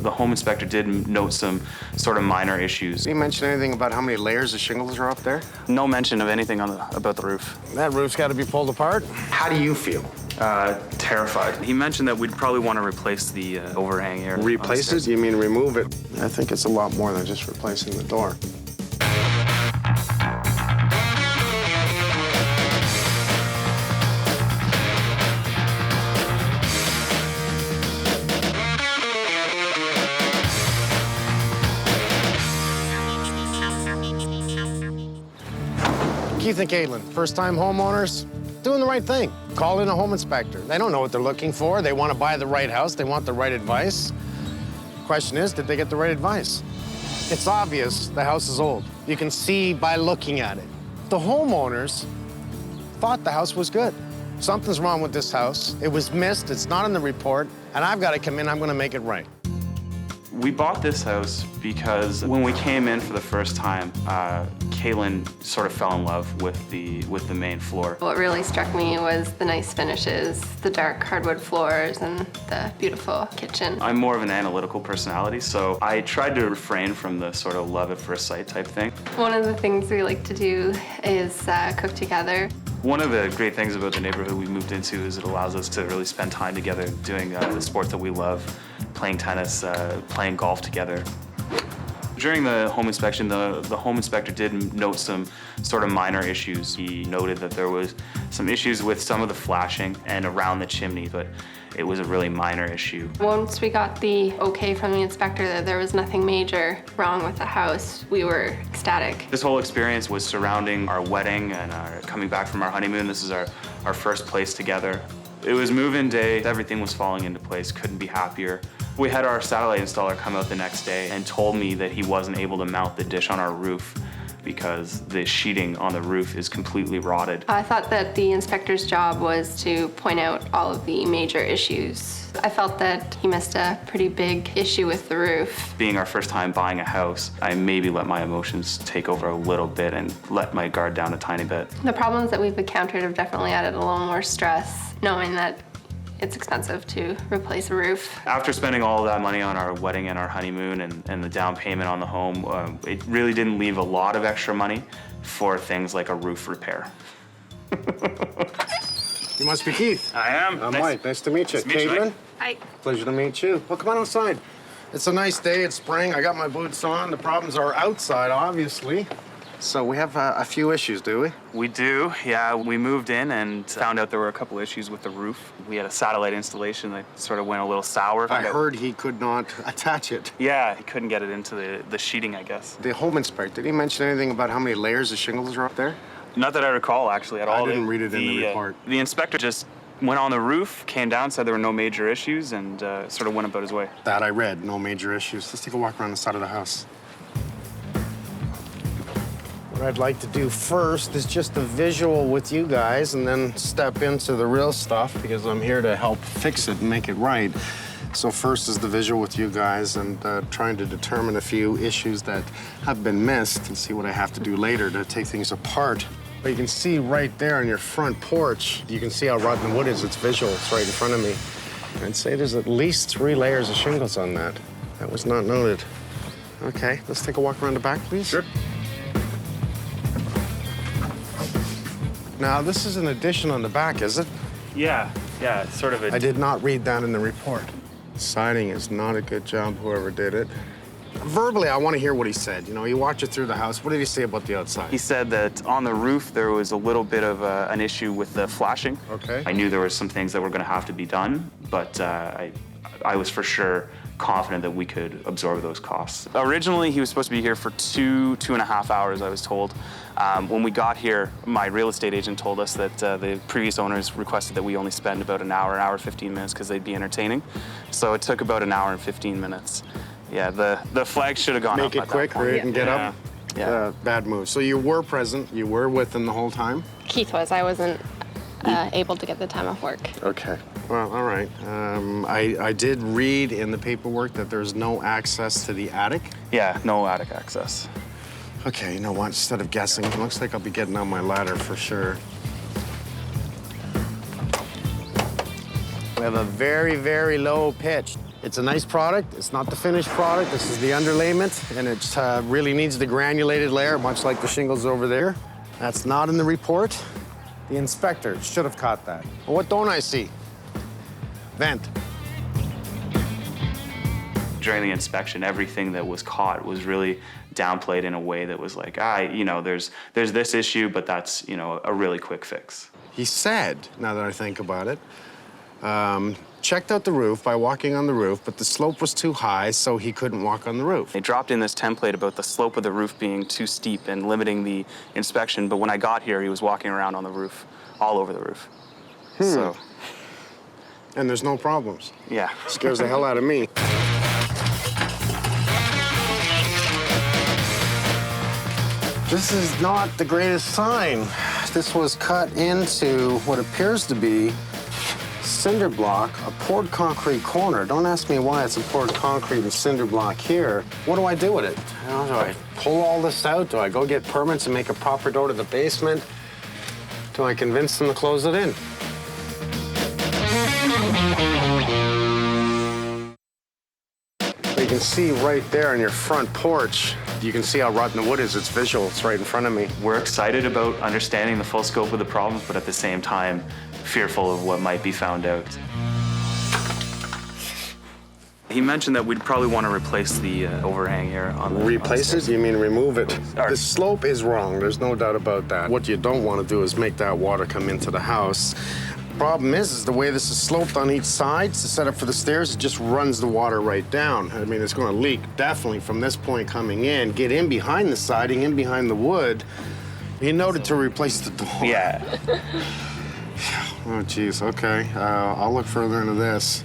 The home inspector did note some sort of minor issues. Did he mention anything about how many layers of shingles are up there? No mention of anything about the roof. That roof's got to be pulled apart. How do you feel? Terrified. He mentioned that we'd probably want to replace the overhang here. Replace it? You mean remove it? I think it's a lot more than just replacing the door. Keith and Caitlin, first-time homeowners, doing the right thing. Call in a home inspector. They don't know what they're looking for. They want to buy the right house. They want the right advice. Question is, did they get the right advice? It's obvious the house is old. You can see by looking at it. The homeowners thought the house was good. Something's wrong with this house. It was missed. It's not in the report. And I've got to come in. I'm going to make it right. We bought this house because when we came in for the first time, Caitlin sort of fell in love with the main floor. What really struck me was the nice finishes, the dark hardwood floors, and the beautiful kitchen. I'm more of an analytical personality, so I tried to refrain from the sort of love at first sight type thing. One of the things we like to do is cook together. One of the great things about the neighborhood we moved into is it allows us to really spend time together doing the sports that we love, playing tennis, playing golf together. During the home inspection, the home inspector did note some sort of minor issues. He noted that there was some issues with some of the flashing and around the chimney, but it was a really minor issue. Once we got the okay from the inspector that there was nothing major wrong with the house, we were ecstatic. This whole experience was surrounding our wedding and our coming back from our honeymoon. This is our first place together. It was move-in day. Everything was falling into place. Couldn't be happier. We had our satellite installer come out the next day and told me that he wasn't able to mount the dish on our roof because the sheeting on the roof is completely rotted. I thought that the inspector's job was to point out all of the major issues. I felt that he missed a pretty big issue with the roof. Being our first time buying a house, I maybe let my emotions take over a little bit and let my guard down a tiny bit. The problems that we've encountered have definitely added a little more stress, knowing that it's expensive to replace a roof. After spending all of that money on our wedding and our honeymoon and the down payment on the home, it really didn't leave a lot of extra money for things like a roof repair. You must be Keith. I am. I'm Mike. Nice to meet you. Nice to meet you, Caitlin? Mike. Hi. Pleasure to meet you. Well, come on outside. It's a nice day. It's spring. I got my boots on. The problems are outside, obviously. So we have a few issues, do we? We do, yeah. We moved in and found out there were a couple issues with the roof. We had a satellite installation that sort of went a little sour. I heard he could not attach it. Yeah, he couldn't get it into the sheeting, I guess. The home inspector, did he mention anything about how many layers of shingles are up there? Not that I recall, actually, at all. I didn't read it in the report. The inspector just went on the roof, came down, said there were no major issues, and sort of went about his way. That I read, no major issues. Let's take a walk around the side of the house. What I'd like to do first is just a visual with you guys and then step into the real stuff because I'm here to help fix it and make it right. So first is the visual with you guys and trying to determine a few issues that have been missed and see what I have to do later to take things apart. But you can see right there on your front porch, you can see how rotten the wood is. It's visual, it's right in front of me. I'd say there's at least 3 layers of shingles on that. That was not noted. Okay, let's take a walk around the back, please. Sure. Now, this is an addition on the back, is it? Yeah, it's sort of a... I did not read that in the report. Siding is not a good job, whoever did it. Verbally, I want to hear what he said. You know, he walked you through the house. What did he say about the outside? He said that on the roof, there was a little bit of an issue with the flashing. Okay. I knew there were some things that were going to have to be done, but I was for sure confident that we could absorb those costs. Originally, he was supposed to be here for two and a half hours, I was told. When we got here, my real estate agent told us that the previous owners requested that we only spend about an hour 15 minutes because they'd be entertaining. So it took about an hour and 15 minutes. Yeah, the flag should have gone up. Make it quick, right, and get up? Yeah. Bad move. So you were present, you were with them the whole time? Keith was. I wasn't able to get the time off work. Okay. Well, all right. I did read in the paperwork that there's no access to the attic. Yeah, no attic access. Okay, you know what? Instead of guessing, it looks like I'll be getting on my ladder for sure. We have a very, very low pitch. It's a nice product. It's not the finished product. This is the underlayment, and it really needs the granulated layer, much like the shingles over there. That's not in the report. The inspector should have caught that. Well, what don't I see? Vent. During the inspection, everything that was caught was really downplayed in a way that was like, there's this issue, but that's, a really quick fix. He said, now that I think about it, checked out the roof by walking on the roof, but the slope was too high, so he couldn't walk on the roof. They dropped in this template about the slope of the roof being too steep and limiting the inspection, but when I got here, he was walking around on the roof, all over the roof. So. And there's no problems. Yeah. Scares the hell out of me. This is not the greatest sign. This was cut into what appears to be cinder block, a poured concrete corner. Don't ask me why it's a poured concrete and cinder block here. What do I do with it? Do I pull all this out? Do I go get permits and make a proper door to the basement? Do I convince them to close it in? You can see right there on your front porch, you can see how rotten the wood is. It's visual. It's right in front of me. We're excited about understanding the full scope of the problems, but at the same time, fearful of what might be found out. He mentioned that we'd probably want to replace the overhang here on the Replace it? You mean remove it? Sorry. The slope is wrong. There's no doubt about that. What you don't want to do is make that water come into the house. Problem is the way this is sloped on each side to set up for the stairs, it just runs the water right down. I mean, it's going to leak definitely from this point coming in, get in behind the siding, in behind the wood. He noted to replace the door. Yeah. Oh, geez, okay. I'll look further into this.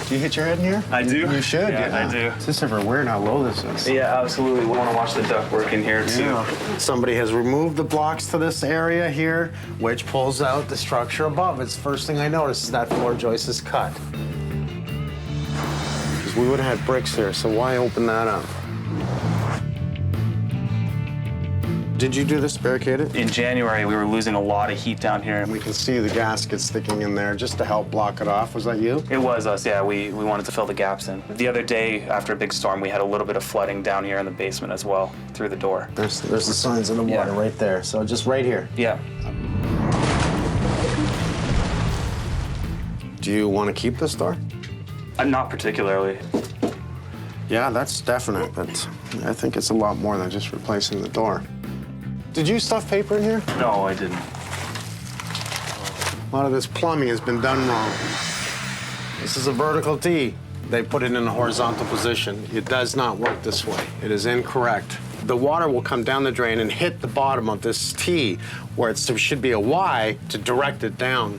Do you hit your head in here? I do. You should. Yeah, I do. Is this ever weird how low this is? Yeah, absolutely. We want to watch the ductwork in here, too. Yeah. Somebody has removed the blocks to this area here, which pulls out the structure above. It's the first thing I noticed is that floor joist is cut. Because we would have had bricks here, so why open that up? Did you do this barricaded? In January, we were losing a lot of heat down here. We can see the gasket sticking in there just to help block it off. Was that you? It was us, yeah. We wanted to fill the gaps in. The other day, after a big storm, we had a little bit of flooding down here in the basement as well, through the door. There's the signs of the water right there. So just right here. Yeah. Do you want to keep this door? Not particularly. Yeah, that's definite, but I think it's a lot more than just replacing the door. Did you stuff paper in here? No, I didn't. A lot of this plumbing has been done wrong. This is a vertical T. They put it in a horizontal position. It does not work this way. It is incorrect. The water will come down the drain and hit the bottom of this T, where there should be a Y to direct it down.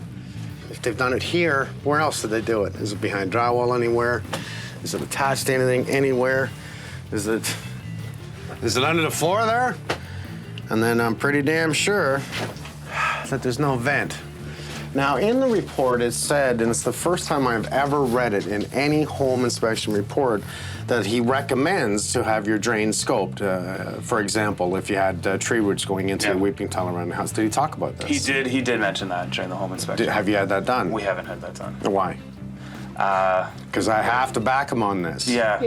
If they've done it here, where else did they do it? Is it behind drywall anywhere? Is it attached to anything anywhere? Is it under the floor there? And then I'm pretty damn sure that there's no vent. Now, in the report, it said, and it's the first time I've ever read it in any home inspection report, that he recommends to have your drain scoped. For example, if you had tree roots going into your weeping tile around the house. Did he talk about this? He did mention that during the home inspection. Have you had that done? We haven't had that done. Why? Because I have to back him on this. Yeah,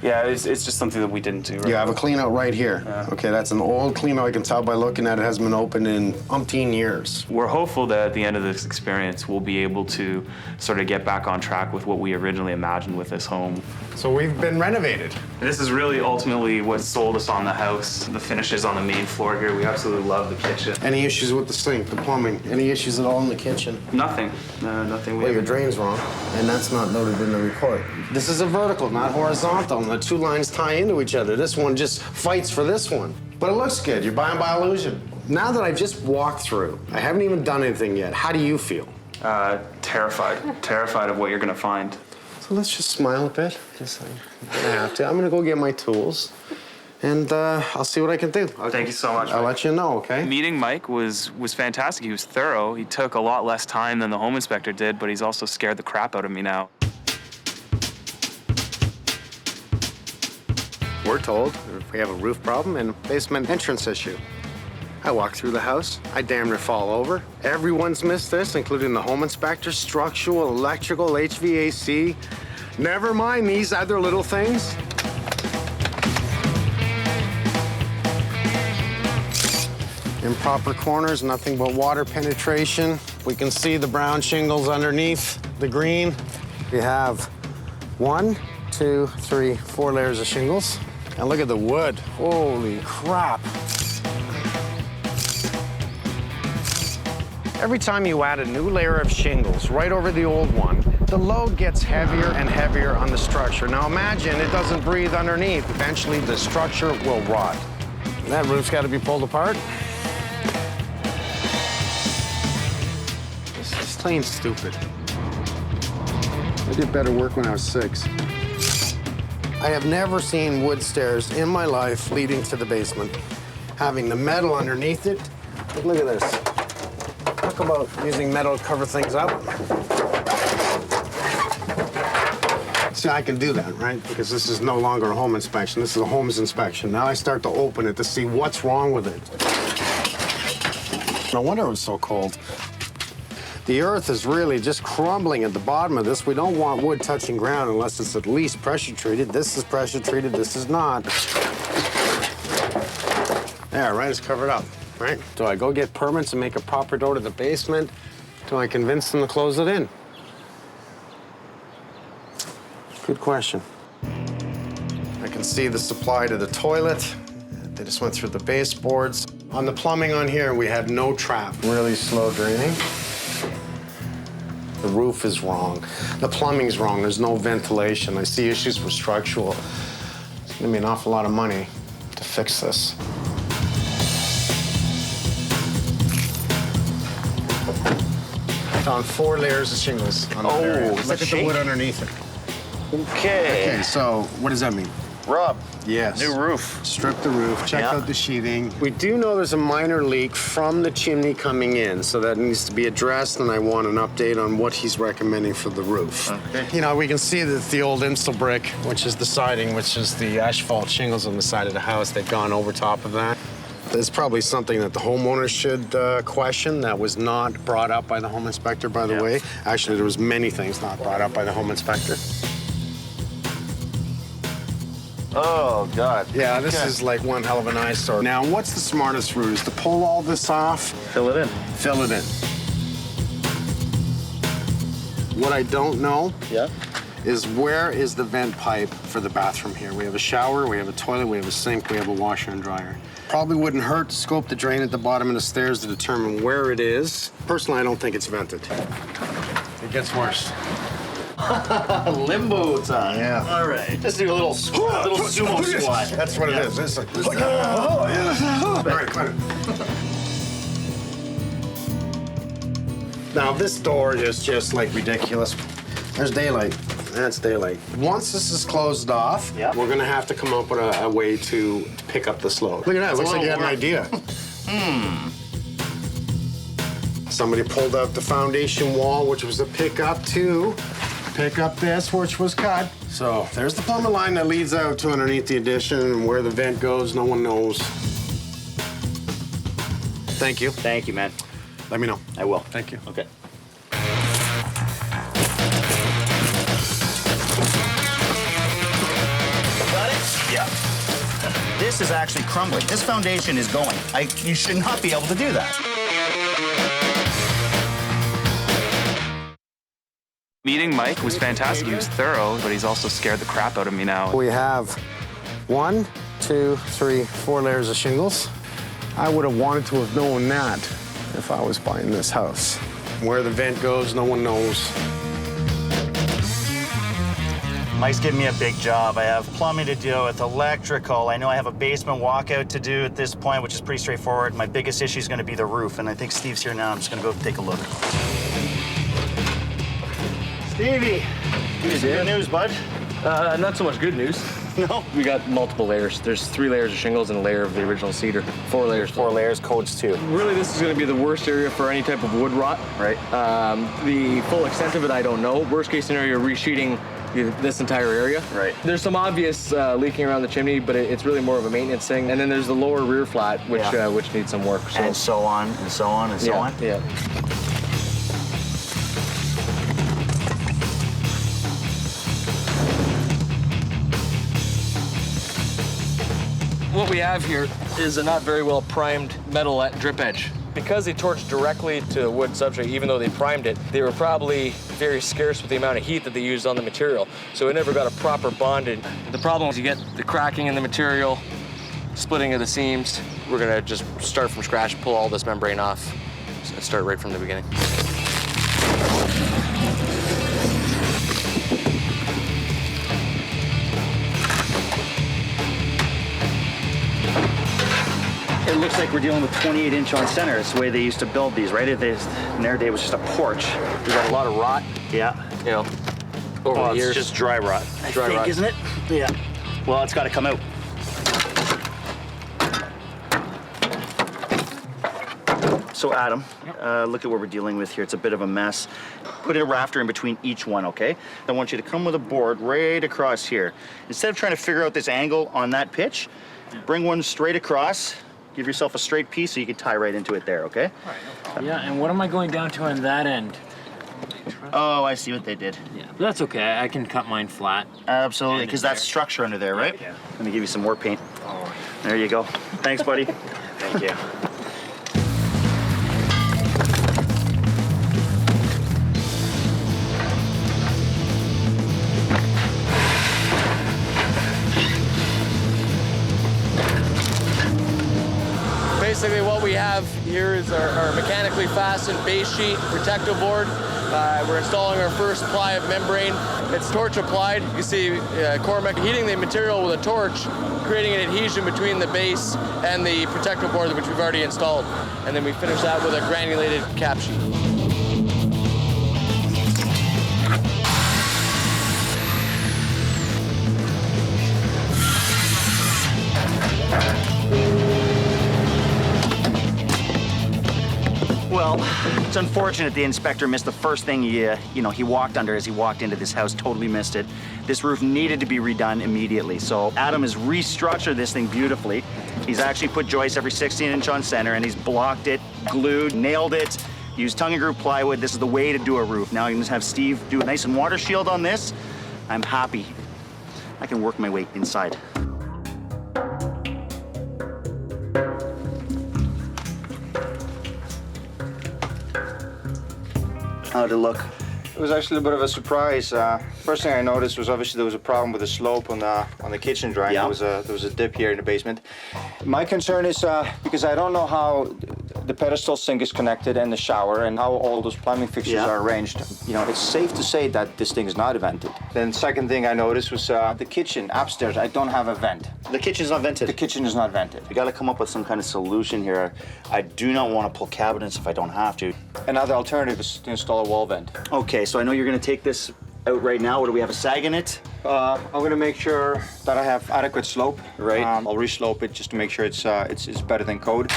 it's just something that we didn't do. Right? You have a clean out right here. Yeah. Okay, that's an old clean out. I can tell by looking at it. It hasn't been opened in umpteen years. We're hopeful that at the end of this experience, we'll be able to sort of get back on track with what we originally imagined with this home. So we've been renovated. This is really ultimately what sold us on the house. The finishes on the main floor here. We absolutely love the kitchen. Any issues with the sink, the plumbing? Any issues at all in the kitchen? Nothing. Nothing. Well, your drain's wrong, and that's not noted in the report. This is a vertical, not horizontal, and the two lines tie into each other. This one just fights for this one. But it looks good. You're buying by illusion. Now that I've just walked through, I haven't even done anything yet. How do you feel? Terrified. Terrified of what you're going to find. So let's just smile a bit. Just like, I have to. I'm going to go get my tools, and I'll see what I can do. Thank you so much. I'll let you know, okay? Meeting Mike was fantastic. He was thorough. He took a lot less time than the home inspector did, but he's also scared the crap out of me now. We're told if we have a roof problem and basement entrance issue. I walk through the house, I damn near fall over. Everyone's missed this, including the home inspector, structural, electrical, HVAC. Never mind these other little things. Improper corners, nothing but water penetration. We can see the brown shingles underneath the green. We have 1, 2, 3, 4 layers of shingles. And look at the wood. Holy crap. Every time you add a new layer of shingles right over the old one, the load gets heavier and heavier on the structure. Now imagine it doesn't breathe underneath. Eventually the structure will rot. That roof's got to be pulled apart. This is plain stupid. I did better work when I was 6. I have never seen wood stairs in my life leading to the basement. Having the metal underneath it. Look at this. Talk about using metal to cover things up. See, I can do that, right? Because this is no longer a home inspection. This is a Holmes inspection. Now I start to open it to see what's wrong with it. No wonder it was so cold. The earth is really just crumbling at the bottom of this. We don't want wood touching ground unless it's at least pressure treated. This is pressure treated, this is not. There, right, it's covered up, right? Do I go get permits and make a proper door to the basement? Do I convince them to close it in? Good question. I can see the supply to the toilet. They just went through the baseboards. On the plumbing on here, we had no trap. Really slow draining. The roof is wrong. The plumbing's wrong. There's no ventilation. I see issues with structural. It's gonna be an awful lot of money to fix this. I found 4 layers of shingles on the area. Look at the wood underneath it. Okay, so what does that mean? Rob, Yes. new roof. Strip the roof, check Yeah. out the sheathing. We do know there's a minor leak from the chimney coming in, so that needs to be addressed, and I want an update on what he's recommending for the roof. Okay. You know, we can see that the old Insta brick, which is the siding, which is the asphalt shingles on the side of the house, they've gone over top of that. There's probably something that the homeowner should question that was not brought up by the home inspector, by the Yeah. way. Actually, there was many things not brought up by the home inspector. Oh, God. Yeah, this Okay. is like one hell of an eyesore. Now, what's the smartest route? Is to pull all this off, Fill it in. fill it in. What I don't know Yeah. is where is the vent pipe for the bathroom here? We have a shower, we have a toilet, we have a sink, we have a washer and dryer. Probably wouldn't hurt to scope the drain at the bottom of the stairs to determine where it is. Personally, I don't think it's vented. It gets worse. Limbo time. Yeah. All right. Let's do a little sumo squat. That's what it is. It's like, all right, come on. Now, this door is just like ridiculous. There's daylight. That's daylight. Once this is closed off, Yeah. we're gonna have to come up with a way to pick up the slope. Look at that. Looks like you had an idea. Somebody pulled out the foundation wall, which was a pickup to pick up this, which was cut. So there's the plumber line that leads out to underneath the addition, and where the vent goes, no one knows. Thank you. Thank you, man. Let me know. I will. Thank you. Okay. Got it? Yeah. This is actually crumbling. This foundation is going. You should not be able to do that. Meeting Mike was fantastic. He was thorough, but he's also scared the crap out of me now. We have 1, 2, 3, 4 layers of shingles. I would have wanted to have known that if I was buying this house. Where the vent goes, no one knows. Mike's giving me a big job. I have plumbing to do with, electrical. I know I have a basement walkout to do at this point, which is pretty straightforward. My biggest issue is going to be the roof, and I think Steve's here now. I'm just going to go take a look. Stevie, good news, bud? Not so much good news. No. We got multiple layers. There's 3 layers of shingles and a layer of the original cedar. 4 layers. 4 layers, codes 2. Really, this is going to be the worst area for any type of wood rot. Right. The full extent of it, I don't know. Worst case scenario, resheeting this entire area. Right. There's some obvious leaking around the chimney, but it's really more of a maintenance thing. And then there's the lower rear flat, which needs some work. And so on, and so on, and so on. Yeah. What we have here is a not very well primed metal drip edge. Because they torched directly to wood substrate, even though they primed it, they were probably very scarce with the amount of heat that they used on the material. So it never got a proper bonding. The problem is you get the cracking in the material, splitting of the seams. We're gonna just start from scratch and pull all this membrane off. So start right from the beginning. It looks like we're dealing with 28-inch on center. It's the way they used to build these, right? In their day, it was just a porch. We got a lot of rot, Yeah. you know, over the It's years. just dry rot. Dry I think, rot. isn't it? Yeah. Well, it's got to come out. So, Adam, look at what we're dealing with here. It's a bit of a mess. Put a rafter in between each one, okay? I want you to come with a board right across here. Instead of trying to figure out this angle on that pitch, bring one straight across. Give yourself a straight piece so you can tie right into it there, okay? Yeah, and what am I going down to on that end? Oh, I see what they did. Yeah, but that's okay. I can cut mine flat. Absolutely, because that's structure under there, right? Yeah. Let me give you some more paint. There you go. Thanks, buddy. Thank you. Basically what we have here is our mechanically fastened base sheet protective board. We're installing our first ply of membrane. It's torch applied. You see Cormac heating the material with a torch, creating an adhesion between the base and the protective board which we've already installed. And then we finish that with a granulated cap sheet. Well, it's unfortunate the inspector missed the first thing he walked under as he walked into this house, totally missed it. This roof needed to be redone immediately. So Adam has restructured this thing beautifully. He's actually put joists every 16-inch on center, and he's blocked it, glued, nailed it, used tongue and groove plywood. This is the way to do a roof. Now you can just have Steve do a nice and water shield on this. I'm happy. I can work my way inside. How'd it look? It was actually a bit of a surprise. First thing I noticed was obviously there was a problem with the slope on the kitchen drain. Yeah. There was a dip here in the basement. My concern is because I don't know how the pedestal sink is connected and the shower and how all those plumbing fixtures Yeah. are arranged. You know, it's safe to say that this thing is not vented. Then second thing I noticed was the kitchen upstairs. I don't have a vent. The kitchen's not vented. The kitchen is not vented. We gotta come up with some kind of solution here. I do not want to pull cabinets if I don't have to. Another alternative is to install a wall vent. Okay, so I know you're gonna take this out right now. What do we have, a sag in it? I'm gonna make sure that I have adequate slope. Right. I'll re-slope it just to make sure it's better than code.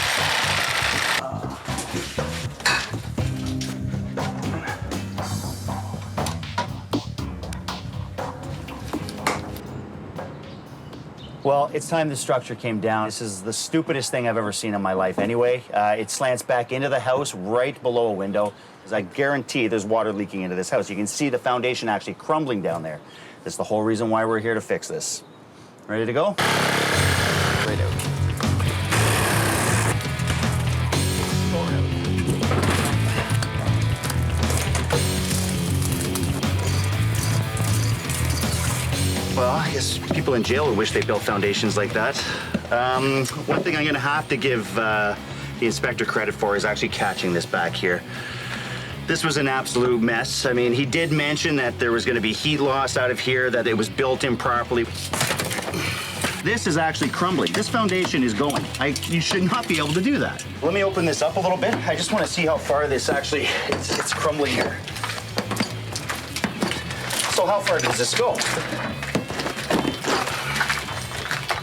Well, it's time the structure came down. This is the stupidest thing I've ever seen in my life anyway. It slants back into the house right below a window, because I guarantee there's water leaking into this house. You can see the foundation actually crumbling down there. That's the whole reason why we're here to fix this. Ready to go? Right out. Well, I guess people in jail would wish they built foundations like that. One thing I'm gonna have to give the inspector credit for is actually catching this back here. This was an absolute mess. I mean, he did mention that there was gonna be heat loss out of here, that it was built improperly. This is actually crumbling. This foundation is going. You should not be able to do that. Let me open this up a little bit. I just wanna see how far this actually, it's crumbling here. So how far does this go?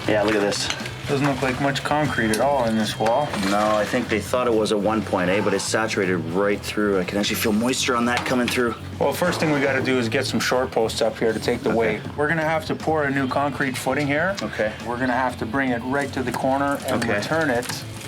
Yeah, look at this. Doesn't look like much concrete at all in this wall. No, I think they thought it was at one point, but it's saturated right through. I can actually feel moisture on that coming through. Well, first thing we got to do is get some short posts up here to take the weight. We're gonna have to pour a new concrete footing here. Okay. We're gonna have to bring it right to the corner and return it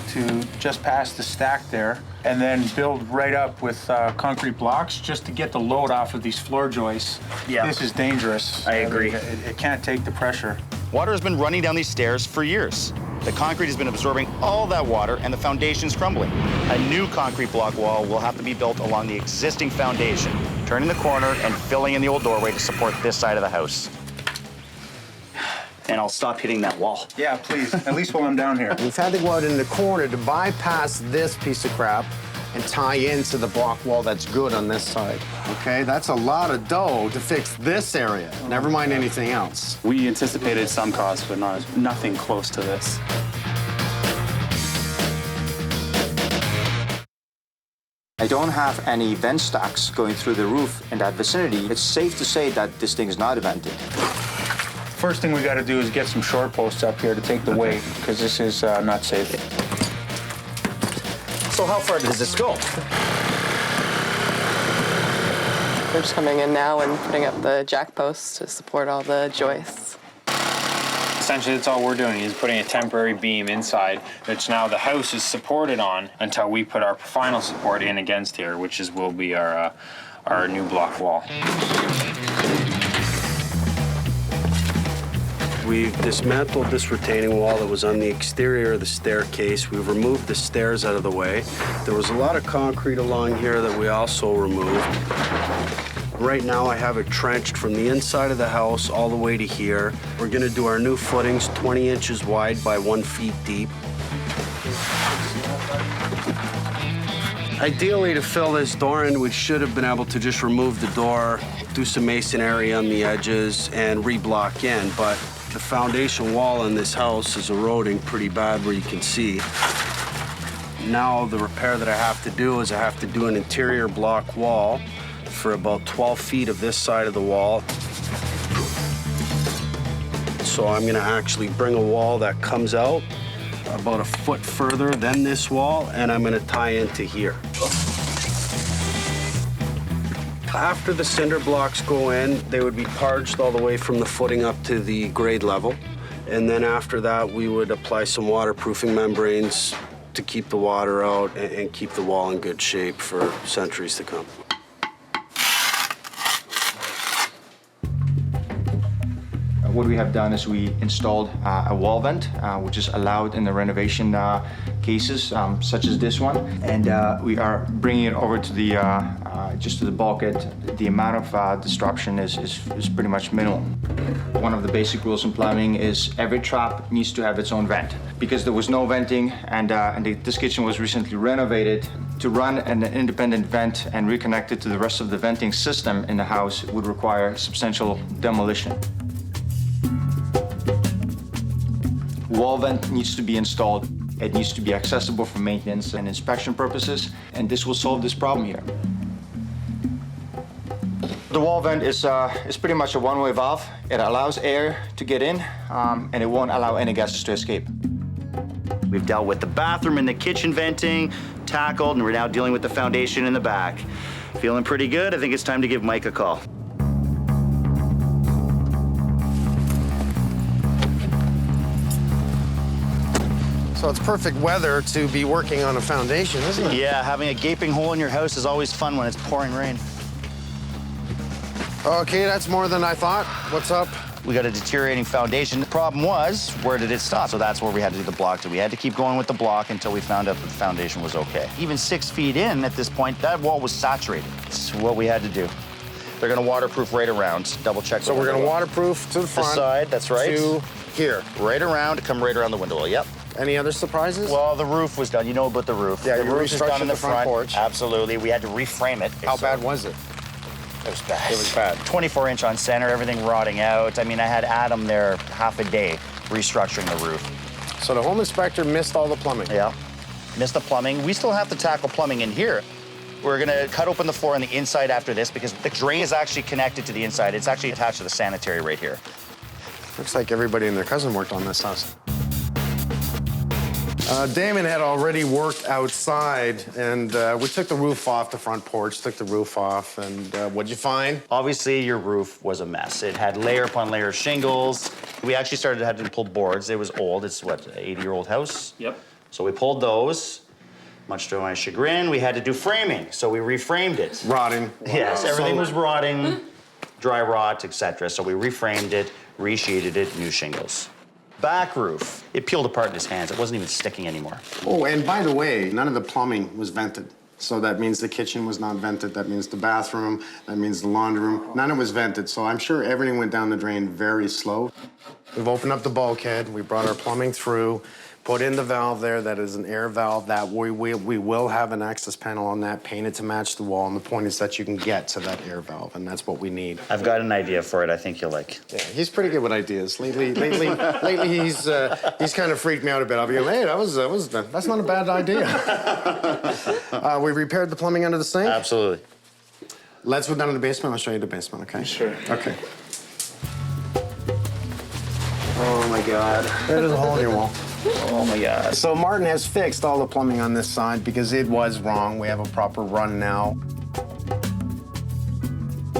to just past the stack there, and then build right up with concrete blocks just to get the load off of these floor joists. Yeah. This is dangerous. I agree. It can't take the pressure. Water has been running down these stairs for years. The concrete has been absorbing all that water and the foundation's crumbling. A new concrete block wall will have to be built along the existing foundation, turning the corner and filling in the old doorway to support this side of the house. And I'll stop hitting that wall. Yeah, please, at least while I'm down here. We've had to go out in the corner to bypass this piece of crap and tie into the block wall that's good on this side. Okay, that's a lot of dough to fix this area. Never mind anything else. We anticipated some costs, but nothing close to this. I don't have any vent stacks going through the roof in that vicinity. It's safe to say that this thing is not vented. First thing we got to do is get some short posts up here to take the weight, because this is not safe. So how far does this go? We're just coming in now and putting up the jack posts to support all the joists. Essentially, that's all we're doing is putting a temporary beam inside, which now the house is supported on until we put our final support in against here, which will be our new block wall. We've dismantled this retaining wall that was on the exterior of the staircase. We've removed the stairs out of the way. There was a lot of concrete along here that we also removed. Right now I have it trenched from the inside of the house all the way to here. We're gonna do our new footings 20 inches wide by 1 feet deep. Ideally, to fill this door in, we should have been able to just remove the door, do some masonry on the edges, and reblock in, but the foundation wall in this house is eroding pretty bad where you can see. Now the repair that I have to do is I have to do an interior block wall for about 12 feet of this side of the wall. So I'm gonna actually bring a wall that comes out about a foot further than this wall, and I'm gonna tie into here. After the cinder blocks go in, they would be parged all the way from the footing up to the grade level. And then after that, we would apply some waterproofing membranes to keep the water out and keep the wall in good shape for centuries to come. What we have done is we installed a wall vent, which is allowed in the renovation cases, such as this one. And we are bringing it over to the, just to the bulkhead. The amount of disruption is pretty much minimal. One of the basic rules in plumbing is every trap needs to have its own vent. Because there was no venting and this kitchen was recently renovated, to run an independent vent and reconnect it to the rest of the venting system in the house would require substantial demolition. Wall vent needs to be installed. It needs to be accessible for maintenance and inspection purposes, and this will solve this problem here. The wall vent is pretty much a one-way valve. It allows air to get in, and it won't allow any gases to escape. We've dealt with the bathroom and the kitchen venting, tackled, and we're now dealing with the foundation in the back. Feeling pretty good. I think it's time to give Mike a call. So it's perfect weather to be working on a foundation, isn't it? Yeah, having a gaping hole in your house is always fun when it's pouring rain. Okay, that's more than I thought. What's up? We got a deteriorating foundation. The problem was, where did it stop? So that's where we had to do the block. So we had to keep going with the block until we found out that the foundation was okay. Even 6 feet in at this point, that wall was saturated. That's what we had to do. They're gonna waterproof right around, double check. So we're gonna waterproof to the front. The side, that's right. To here. Right around, come right around the window well, yep. Any other surprise? Well, the roof was done. You know about the roof. Yeah, the you roof is done in the front porch. Absolutely. We had to reframe it. How bad was it? It was bad. It was bad. 24-inch on center, everything rotting out. I mean, I had Adam there half a day restructuring the roof. So the home inspector missed all the plumbing? Yeah, missed the plumbing. We still have to tackle plumbing in here. We're gonna cut open the floor on the inside after this because the drain is actually connected to the inside. It's actually attached to the sanitary right here. Looks like everybody and their cousin worked on this house. Damon had already worked outside, and we took the roof off the front porch, took the roof off, and what'd you find? Obviously, your roof was a mess. It had layer upon layer of shingles. We actually started having to pull boards. It was old. It's what, an 80-year-old house? Yep. So we pulled those. Much to my chagrin, we had to do framing, so we reframed it. Rotting. Yes, everything was rotting, dry rot, etc. So we reframed it, resheeted it, new shingles. Back roof, it peeled apart in his hands. It wasn't even sticking anymore. Oh, and by the way, none of the plumbing was vented. So that means the kitchen was not vented. That means the bathroom. That means the laundry room. None of it was vented. So I'm sure everything went down the drain very slow. We've opened up the bulkhead. We brought our plumbing through, put in the valve there. That is an air valve. That we will have an access panel on that, painted to match the wall. And the point is that you can get to that air valve, and that's what we need. I've got an idea for it I think you'll like. Yeah, he's pretty good with ideas. Lately, he's kind of freaked me out a bit. I'll be like, hey, that's not a bad idea. We repaired the plumbing under the sink. Absolutely. Let's go down to the basement. I'll show you the basement, okay? Sure. Okay. Oh my God. There's a hole in your wall. Oh my God. So Martin has fixed all the plumbing on this side because it was wrong. We have a proper run now.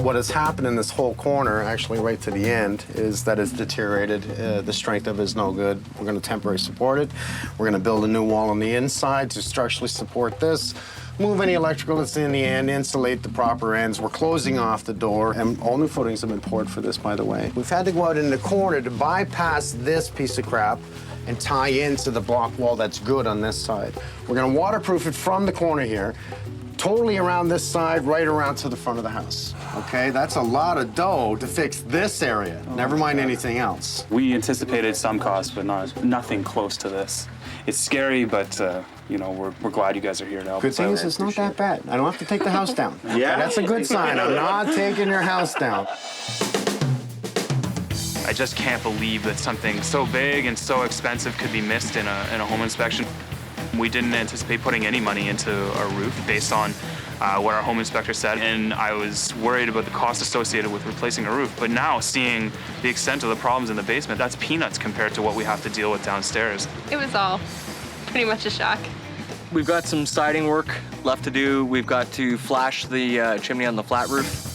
What has happened in this whole corner, actually right to the end, is that it's deteriorated. The strength of it is no good. We're going to temporarily support it. We're going to build a new wall on the inside to structurally support this. Move any electrical that's in the end, insulate the proper ends. We're closing off the door, and all new footings have been poured for this, by the way. We've had to go out in the corner to bypass this piece of crap and tie into the block wall that's good on this side. We're gonna waterproof it from the corner here, totally around this side, right around to the front of the house. Okay, that's a lot of dough to fix this area, never mind anything else. We anticipated some cost, but nothing close to this. It's scary, but you know, we're glad you guys are here to help Good us thing out. is it's not that bad. I don't have to take the house down. Yeah. That's a good sign. I'm not taking your house down. I just can't believe that something so big and so expensive could be missed in a home inspection. We didn't anticipate putting any money into our roof based on what our home inspector said, and I was worried about the cost associated with replacing a roof. But now, seeing the extent of the problems in the basement, that's peanuts compared to what we have to deal with downstairs. It was all pretty much a shock. We've got some siding work left to do. We've got to flash the chimney on the flat roof.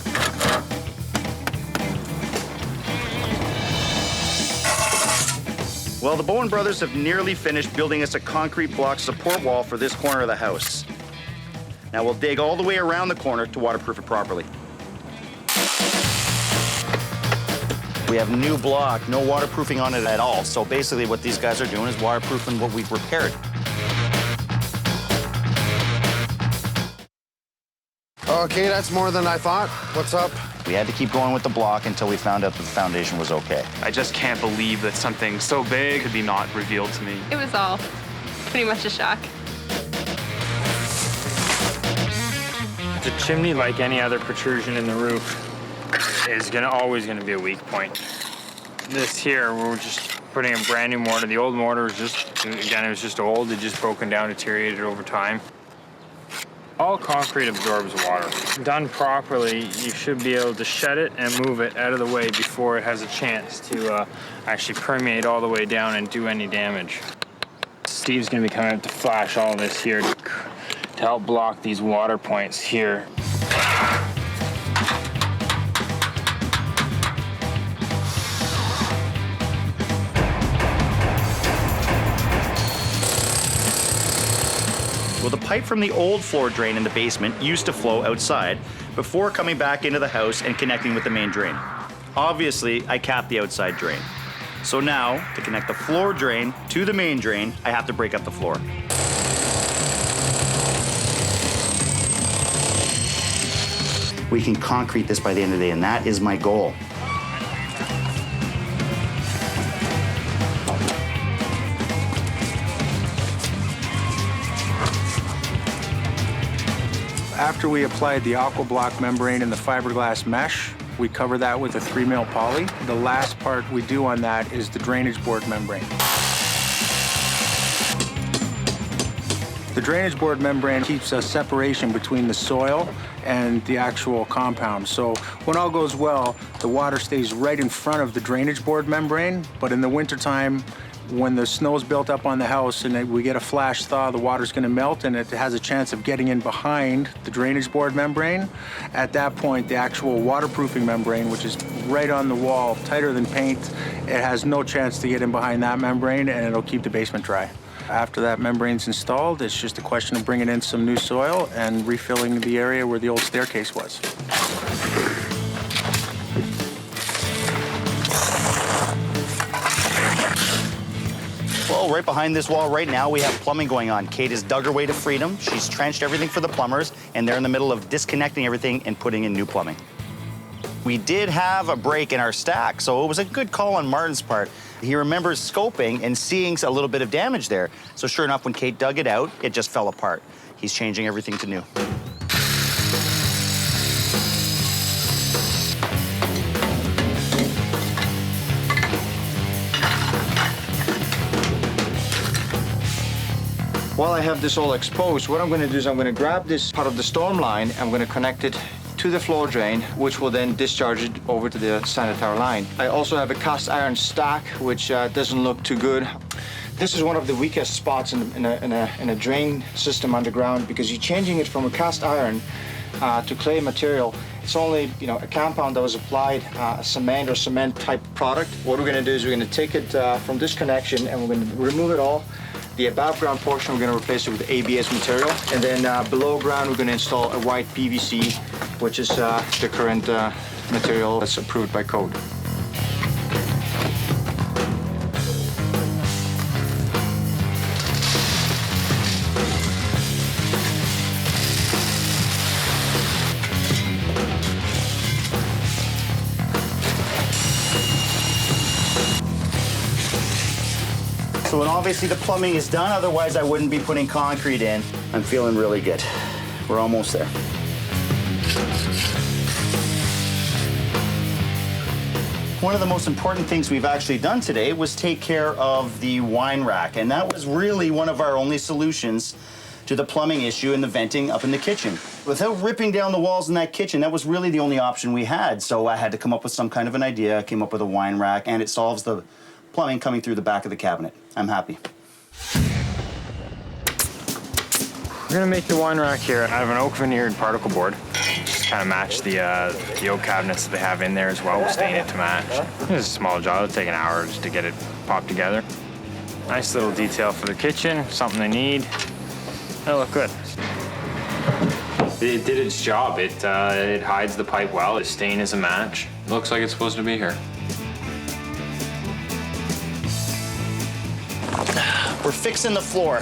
Well, the Bowen brothers have nearly finished building us a concrete block support wall for this corner of the house. Now we'll dig all the way around the corner to waterproof it properly. We have new block, no waterproofing on it at all. So basically what these guys are doing is waterproofing what we've repaired. Okay, that's more than I thought. What's up? We had to keep going with the block until we found out that the foundation was okay. I just can't believe that something so big could be not revealed to me. It was all pretty much a shock. The chimney, like any other protrusion in the roof, is always gonna be a weak point. This here, we're just putting a brand new mortar. The old mortar was it was just old. It just broken down, deteriorated over time. All concrete absorbs water. Done properly, you should be able to shed it and move it out of the way before it has a chance to actually permeate all the way down and do any damage. Steve's gonna be coming up to flash all this here to help block these water points here. Well, the pipe from the old floor drain in the basement used to flow outside before coming back into the house and connecting with the main drain. Obviously, I capped the outside drain. So now, to connect the floor drain to the main drain, I have to break up the floor. We can concrete this by the end of the day, and that is my goal. After we applied the aqua-block membrane and the fiberglass mesh, we cover that with a 3mm poly. The last part we do on that is the drainage board membrane. The drainage board membrane keeps a separation between the soil and the actual compound. So when all goes well, the water stays right in front of the drainage board membrane, but in the wintertime, When the snow's built up on the house and we get a flash thaw, the water's going to melt and it has a chance of getting in behind the drainage board membrane. At that point, the actual waterproofing membrane, which is right on the wall, tighter than paint, it has no chance to get in behind that membrane, and it'll keep the basement dry. After that membrane's installed, it's just a question of bringing in some new soil and refilling the area where the old staircase was. Well, right behind this wall right now, we have plumbing going on. Kate has dug her way to freedom. She's trenched everything for the plumbers, and they're in the middle of disconnecting everything and putting in new plumbing. We did have a break in our stack, so it was a good call on Martin's part. He remembers scoping and seeing a little bit of damage there. So sure enough, when Kate dug it out, it just fell apart. He's changing everything to new. While I have this all exposed, what I'm going to do is I'm going to grab this part of the storm line, I'm going to connect it to the floor drain, which will then discharge it over to the sanitary line. I also have a cast iron stack, which doesn't look too good. This is one of the weakest spots in a drain system underground, because you're changing it from a cast iron to clay material. It's only, a compound that was applied, a cement or cement type product. What we're going to do is we're going to take it from this connection and we're going to remove it all. The above ground portion, we're going to replace it with ABS material. And then below ground, we're going to install a white PVC, which is the current material that's approved by code. So and obviously the plumbing is done, otherwise I wouldn't be putting concrete in. I'm feeling really good. We're almost there. One of the most important things we've actually done today was take care of the wine rack, and that was really one of our only solutions to the plumbing issue and the venting up in the kitchen. Without ripping down the walls in that kitchen, that was really the only option we had. So I had to come up with some kind of an idea. I came up with a wine rack, and it solves the plumbing coming through the back of the cabinet. I'm happy. We're gonna make the wine rack here. I have an oak veneered particle board. Just kind of match the oak cabinets that they have in there as well. We'll stain it to match. It's a small job. It'll take an hour just to get it popped together. Nice little detail for the kitchen. Something they need. It'll look good. It did its job. It hides the pipe well. The stain is a match. Looks like it's supposed to be here. We're fixing the floor.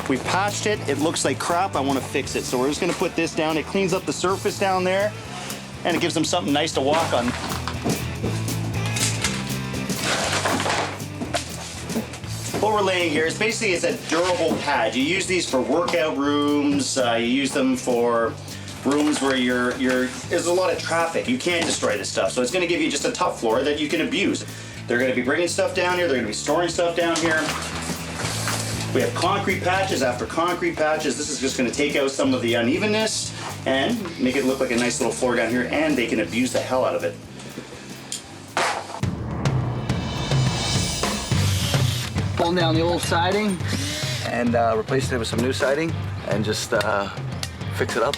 We patched it. It looks like crap. I want to fix it. So we're just going to put this down. It cleans up the surface down there, and it gives them something nice to walk on. What we're laying here is basically it's a durable pad. You use these for workout rooms. You use them for rooms where there's a lot of traffic. You can't destroy this stuff. So it's going to give you just a tough floor that you can abuse. They're going to be bringing stuff down here. They're going to be storing stuff down here. We have concrete patches after concrete patches. This is just going to take out some of the unevenness and make it look like a nice little floor down here, and they can abuse the hell out of it. Pulling down the old siding and replacing it with some new siding and just fix it up.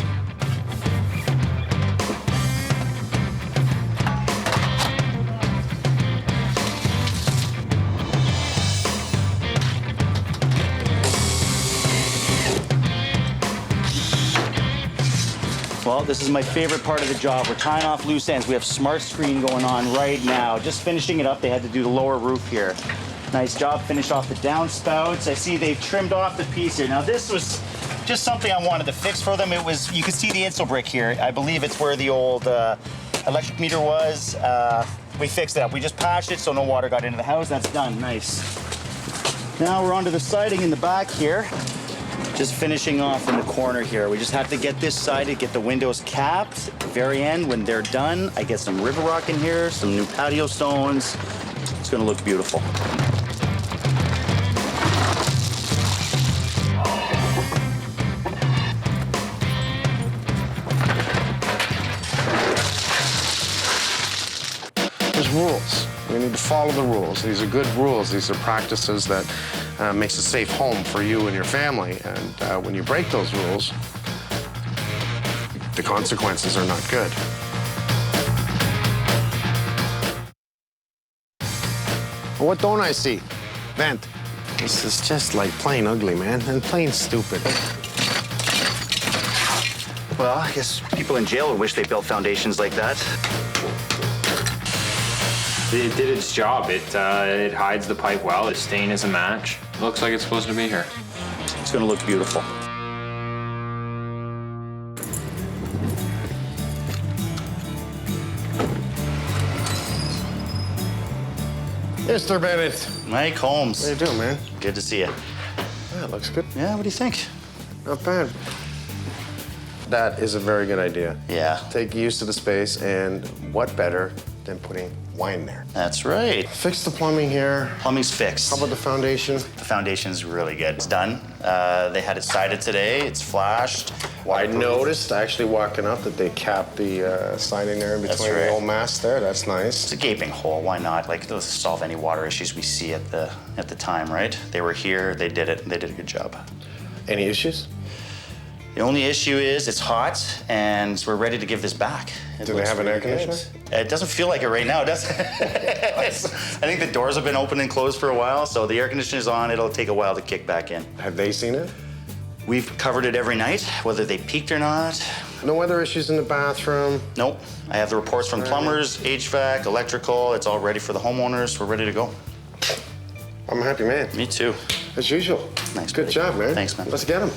Well, this is my favorite part of the job. We're tying off loose ends. We have smart screen going on right now. Just finishing it up. They had to do the lower roof here. Nice job. Finished off the downspouts. I see they've trimmed off the piece here. Now, this was just something I wanted to fix for them. It was, you can see the insul brick here. I believe it's where the old electric meter was. We fixed it up. We just patched it so no water got into the house. That's done. Nice. Now we're onto the siding in the back here. Just finishing off in the corner here. We just have to get this sided, get the windows capped. At the very end, when they're done, I get some river rock in here, some new patio stones. It's gonna look beautiful. There's rules. We need to follow the rules. These are good rules. These are practices that makes a safe home for you and your family. And when you break those rules, the consequences are not good. What don't I see? Vent. This is just like plain ugly, man, and plain stupid. Well, I guess people in jail would wish they built foundations like that. It did its job. It hides the pipe well. Its stain is a match. Looks like it's supposed to be here. It's gonna look beautiful. Mr. Bennett. Mike Holmes. How you doing, man? Good to see you. Yeah, it looks good. Yeah, what do you think? Not bad. That is a very good idea. Yeah. Take use of the space, and what better than putting wine there? That's right. Fix the plumbing here. Plumbing's fixed. How about the foundation? The foundation's really good. It's done. They had it sided today. It's flashed. I noticed, actually walking up, that they capped the siding there in That's between right. the old mast there. That's nice. It's a gaping hole. Why not? Like, those solve any water issues we see at the time, right? They were here. They did it. They did a good job. Any issues? The only issue is it's hot, and we're ready to give this back. Do they have an air conditioner? It doesn't feel like it right now, does it? I think the doors have been open and closed for a while, so the air conditioner's on. It'll take a while to kick back in. Have they seen it? We've covered it every night, whether they peaked or not. No other issues in the bathroom? Nope. I have the reports from plumbers, HVAC, electrical. It's all ready for the homeowners. We're ready to go. I'm a happy man. Me too. As usual. Nice. Good buddy. job, man. Thanks, man. Let's get him.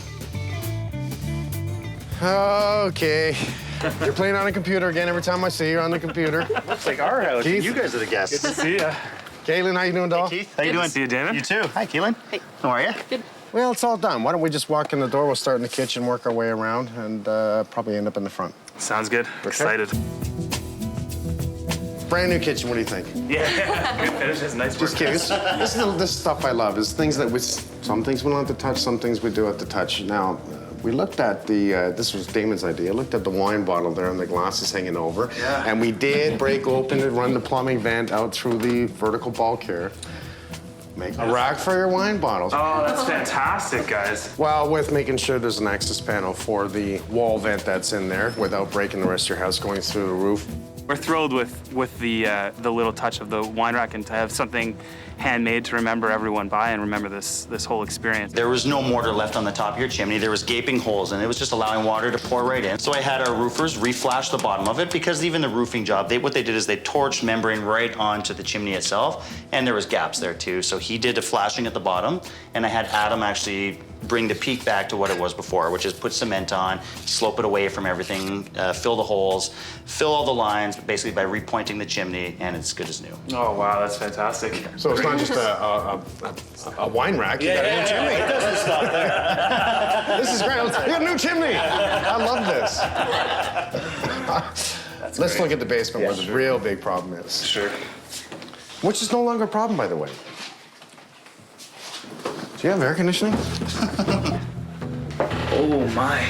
Okay. You're playing on a computer again every time I see you on the computer. Looks like our house. Keith? You guys are the guests. Good to see ya. Caitlin, how you doing, doll? Keith, how you doing? See you, Damon. You too. Hi, Keelan. Hey. How are you? Good. Well, it's all done. Why don't we just walk in the door? We'll start in the kitchen, work our way around, and probably end up in the front. Sounds good. Excited. Brand new kitchen, what do you think? Yeah, good finishes, nice work. Just kidding. This stuff I love is things that some things we don't have to touch, some things we do have to touch. Now, we looked at this was Damon's idea, looked at the wine bottle there and the glasses hanging over. Yeah. And we did break open and run the plumbing vent out through the vertical bulk here. Make a rack for your wine bottles. Oh, that's fantastic, guys. Well, with making sure there's an access panel for the wall vent that's in there without breaking the rest of your house going through the roof. We're thrilled with the little touch of the wine rack and to have something handmade to remember everyone by and remember this whole experience. There was no mortar left on the top of your chimney. There was gaping holes, and it was just allowing water to pour right in. So I had our roofers reflash the bottom of it because even the roofing job, what they did is they torched membrane right onto the chimney itself, and there was gaps there too. So he did the flashing at the bottom, and I had Adam actually bring the peak back to what it was before, which is put cement on, slope it away from everything, fill the holes, fill all the lines, basically by repointing the chimney, and it's good as new. Oh, wow, that's fantastic. So it's not just a wine rack, you got a new chimney. It doesn't stop there. This is great. We got a new chimney. I love this. Let's look at the basement where the real big problem is. Sure. Which is no longer a problem, by the way. Do you have air conditioning? Oh, my.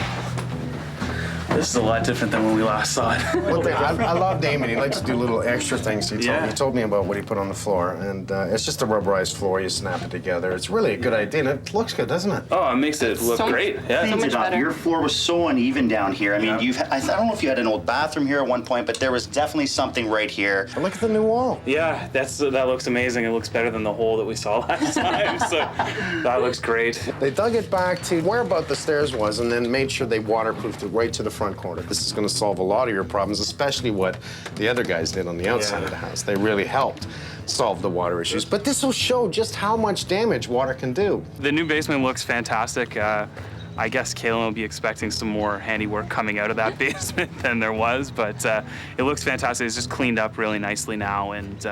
This is a lot different than when we last saw it. One thing, I love Damon. He likes to do little extra things. He told me about what he put on the floor, and it's just a rubberized floor. You snap it together. It's really a good idea, and it looks good, doesn't it? Oh, it makes it look great. Yeah. So much better. Your floor was so uneven down here. I mean, I don't know if you had an old bathroom here at one point, but there was definitely something right here. And look at the new wall. Yeah, that looks amazing. It looks better than the hole that we saw last time. So that looks great. They dug it back to where about the stairs was, and then made sure they waterproofed it right to the front corner. This is going to solve a lot of your problems, especially what the other guys did on the outside of the house. They really helped solve the water issues. But this will show just how much damage water can do. The new basement looks fantastic. I guess Kaylin will be expecting some more handiwork coming out of that basement than there was, but it looks fantastic. It's just cleaned up really nicely now, and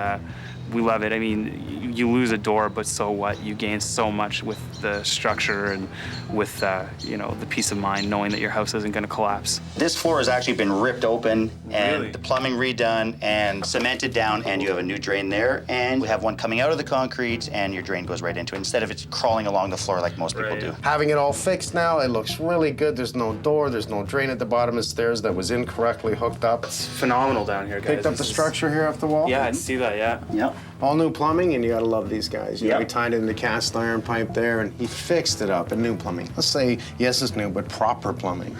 we love it. I mean, you lose a door, but so what? You gain so much with the structure and with the peace of mind knowing that your house isn't going to collapse. This floor has actually been ripped open and Really? the plumbing redone and cemented down, and you have a new drain there, and we have one coming out of the concrete, and your drain goes right into it instead of it crawling along the floor like most people do. Having it all fixed now, it looks really good. There's no door, there's no drain at the bottom of the stairs that was incorrectly hooked up. It's phenomenal down here, guys. Picked up the structure here off the wall? Yeah, I see that, yeah. Yep. All new plumbing, and you gotta love these guys. You know, Yep. he tied in the cast iron pipe there, and he fixed it up in new plumbing. Let's say, yes, it's new, but proper plumbing.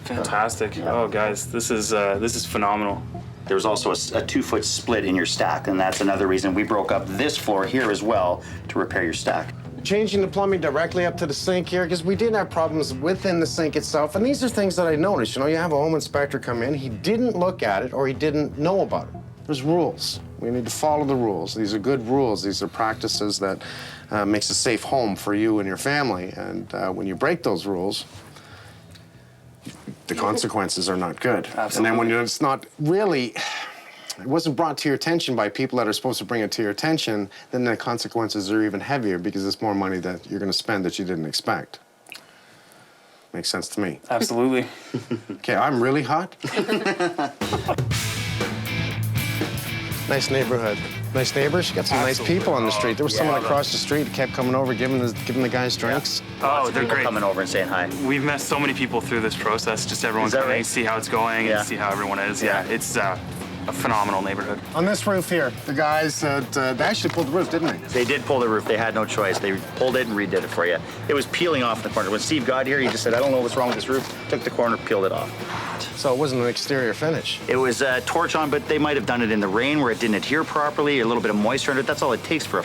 Fantastic. Oh, guys, this is phenomenal. There was also a 2-foot split in your stack, and that's another reason we broke up this floor here as well to repair your stack. Changing the plumbing directly up to the sink here, because we did have problems within the sink itself, and these are things that I noticed. You know, you have a home inspector come in, he didn't look at it, or he didn't know about it. There's rules. We need to follow the rules. These are good rules. These are practices that makes a safe home for you and your family, and when you break those rules, the consequences are not good. Absolutely. And then when it's not really, it wasn't brought to your attention by people that are supposed to bring it to your attention, then the consequences are even heavier because it's more money that you're going to spend that you didn't expect. Makes sense to me. Absolutely. Okay, I'm really hot. Nice neighborhood. Nice neighbors. You got some nice people on the street. There was someone across the street that kept coming over, giving the guys drinks. Oh, they're great. Coming over and saying hi. We've met so many people through this process. Just everyone Is that coming, right? see how it's going, Yeah. and see how everyone is. Yeah, it's a phenomenal neighborhood. On this roof here, the guys they actually pulled the roof, didn't they? They did pull the roof. They had no choice. They pulled it and redid it for you. It was peeling off in the corner. When Steve got here, he just said, I don't know what's wrong with this roof. Took the corner, peeled it off. So it wasn't an exterior finish. It was torch on, but they might have done it in the rain where it didn't adhere properly, a little bit of moisture under it. That's all it takes for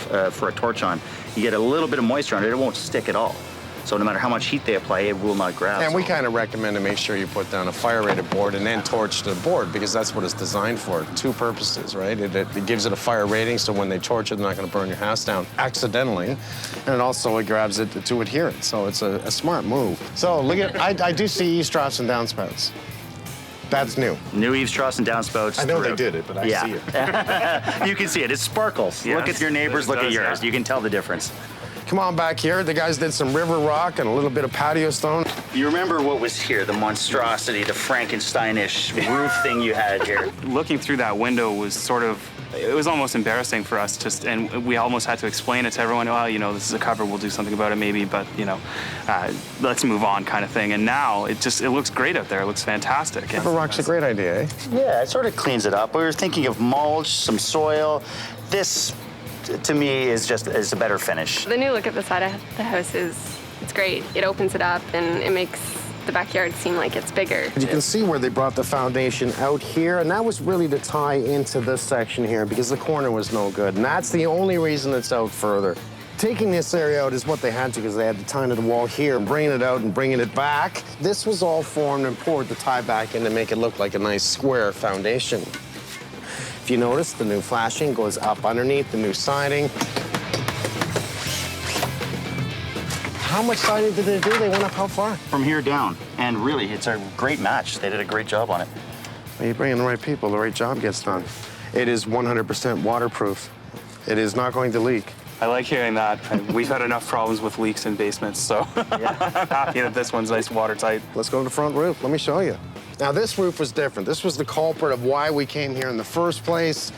a torch on. You get a little bit of moisture under it, it won't stick at all. So no matter how much heat they apply, it will not grab. And we kind of recommend to make sure you put down a fire-rated board and then torch the board because that's what it's designed for. Two purposes, right? It gives it a fire rating, so when they torch it, they're not going to burn your house down accidentally. And it also grabs it to adherence, so it's a smart move. So look at, I do see eaves troughs and downspouts. That's new. New eaves troughs and downspouts. I know they did it, but I see it. You can see it. It sparkles. Yes, Look at your neighbors, it look at does, yours. yeah. You can tell the difference. Come on back here. The guys did some river rock and a little bit of patio stone. You remember what was here, the monstrosity, the Frankenstein-ish roof thing you had here. Looking through that window was sort of, it was almost embarrassing for us, and we almost had to explain it to everyone. Well, you know, this is a cover, we'll do something about it maybe, but you know, let's move on kind of thing. And now it looks great out there. It looks fantastic. River rock's a great idea, eh? Yeah, it sort of cleans it up. We were thinking of mulch, some soil. This, to me, is a better finish. The new look at the side of the house it's great. It opens it up and it makes the backyard seem like it's bigger. You can see where they brought the foundation out here, and that was really to tie into this section here because the corner was no good, and that's the only reason it's out further. Taking this area out is what they had to because they had to tie into the wall here and bringing it out and bringing it back. This was all formed and poured to tie back in to make it look like a nice square foundation. If you notice, the new flashing goes up underneath the new siding. How much siding did they do? They went up how far? From here down. And really, it's a great match. They did a great job on it. When you bring in the right people, the right job gets done. It is 100% waterproof. It is not going to leak. I like hearing that. We've had enough problems with leaks in basements, so I'm happy that this one's nice and watertight. Let's go to the front roof. Let me show you. Now, this roof was different. This was the culprit of why we came here in the first place.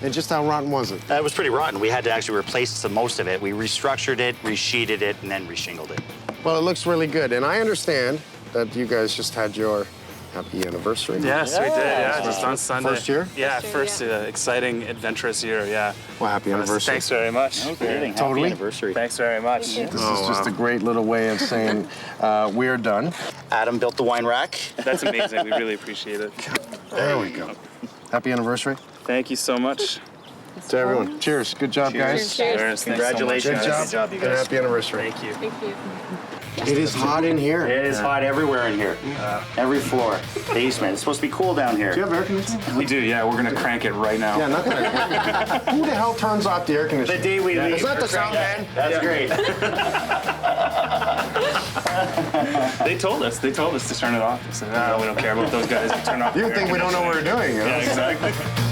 And just how rotten was it? It was pretty rotten. We had to actually replace most of it. We restructured it, resheeted it, and then reshingled it. Well, it looks really good. And I understand that you guys just had your happy anniversary. Yes, we did. Yeah, just on Sunday. First year? Yeah, first exciting, advenirous year. Yeah. Well, happy anniversary. Thanks very much. No kidding. Totally. Happy anniversary. Thanks very much. This is just a great little way of saying we're done. Adam built the wine rack. That's amazing. We really appreciate it. There we go. Happy anniversary Thank you so much. to everyone. Cheers. Good job, guys. Cheers. Congratulations. Good job. you And guys. happy anniversary. Thank you. Thank you. It is hot in here. It is hot everywhere in here. Every floor. Basement. It's supposed to be cool down here. Do you have air conditioning? We do, yeah. We're gonna crank it right now. Yeah, not that. Who the hell turns off the air The conditioning? day we leave. Is that the sound man? That's great. They told us to turn it off. They said, no, we don't care about those guys. We turn off. You the think air we don't know what we're doing, you know? conditioning." Yeah, exactly.